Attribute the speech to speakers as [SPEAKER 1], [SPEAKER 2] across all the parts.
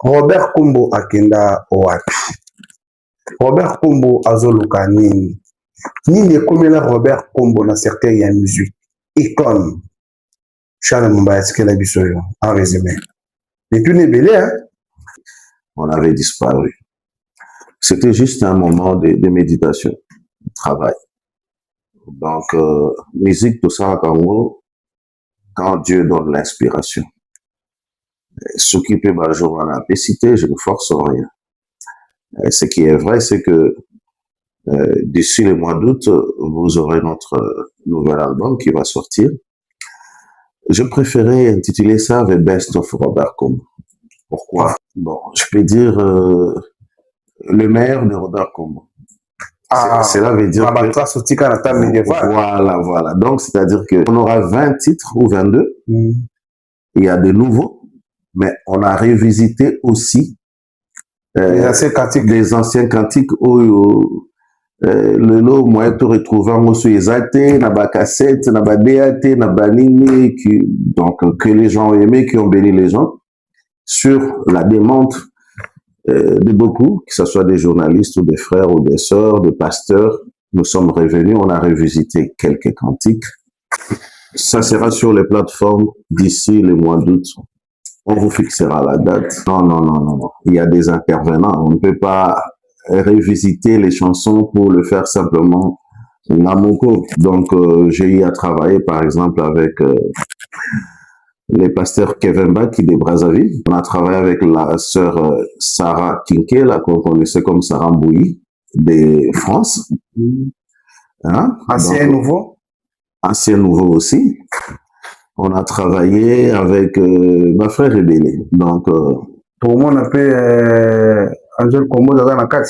[SPEAKER 1] Robert Kombo akenda wapi? Robert Kombo azoluka nini? Nini ekomela Robert Kombo na secteur ya musique? Icône. Charles Mumba la bisoyo, en résumé. Et tout n'est belé, hein?
[SPEAKER 2] On avait disparu. C'était juste un moment de méditation, de travail. Donc, musique, tout ça, quand Dieu donne l'inspiration. Ce qui peut jour en cité, je ne force rien. Ce qui est vrai, c'est que d'ici le mois d'août, vous aurez notre nouvel album qui va sortir. Je préférais intituler ça The Best of Robert Kombo. Pourquoi? Bon, je peux dire le meilleur de Robert Kombo. Cela veut dire que... Voilà. Donc, c'est-à-dire qu'on aura 20 titres ou 22. Il y a de nouveaux, mais on a revisité aussi des anciens cantiques où le lot moyen de retrouver sur les AT, na ba cassette, na ba DAT, na ba nini, donc que les gens ont aimé, qui ont béni les gens, sur la demande de beaucoup, que ce soit des journalistes ou des frères ou des sœurs, des pasteurs. Nous sommes revenus, on a revisité quelques cantiques. Ça sera sur les plateformes d'ici le mois d'août. On vous fixera la date. Non. Il y a des intervenants. On ne peut pas revisiter les chansons pour le faire simplement Namoko. Donc, j'ai eu à travailler, par exemple, avec les pasteurs Kevin Bach de Brazzaville. On a travaillé avec la sœur Sarah Kinke, là, qu'on connaissait comme Sarah Mbouyi, de France. Hein?
[SPEAKER 1] Ancien nouveau?
[SPEAKER 2] Ancien nouveau aussi. On a travaillé avec ma frère Rebélé. Donc,
[SPEAKER 1] pour moi, on appelle Angel Kombo dans la 4.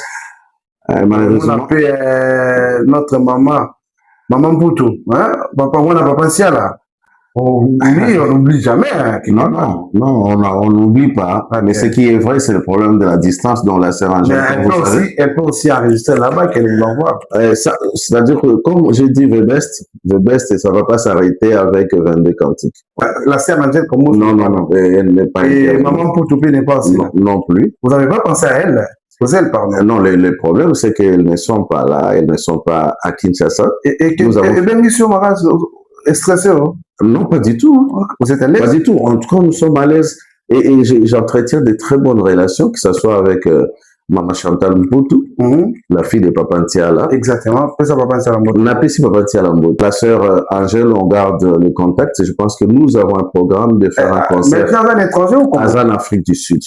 [SPEAKER 2] Malheureusement.
[SPEAKER 1] On appelle notre maman Poutou. Hein? Papa, on a papa Siala. On n'oublie jamais. Hein,
[SPEAKER 2] non, on n'oublie pas. Okay. Mais ce qui est vrai, c'est le problème de la distance dont la sœur Angèle.
[SPEAKER 1] Elle peut aussi enregistrer là-bas qu'elle nous l'envoie.
[SPEAKER 2] C'est-à-dire que, comme j'ai dit, The Best, ça ne va pas s'arrêter avec 22 cantiques.
[SPEAKER 1] La sœur Angèle, comment?
[SPEAKER 2] Non, elle n'est pas.
[SPEAKER 1] Et maman Poutoupé n'est pas aussi là?
[SPEAKER 2] Non plus.
[SPEAKER 1] Vous n'avez pas pensé à elle? Vous elle parle?
[SPEAKER 2] Non, le problème, c'est qu'elles ne sont pas là, elles ne sont pas à Kinshasa.
[SPEAKER 1] Et bien, mission, Maras, est stressé, hein?
[SPEAKER 2] Non, pas du tout. Hein.
[SPEAKER 1] Vous êtes à l'aise?
[SPEAKER 2] Pas du tout. En tout cas, nous sommes à l'aise. Et j'entretiens de très bonnes relations, que ce soit avec Maman Chantal Mputu, la fille de Papa Ntiala.
[SPEAKER 1] Exactement. Papa Ntiala Mputu.
[SPEAKER 2] On appelle Papa Ntiala Mputu. La sœur Angèle, on garde le contact. Je pense que nous avons un programme de faire un concert.
[SPEAKER 1] Maintenant, en étranger ou comment?
[SPEAKER 2] En Afrique du Sud.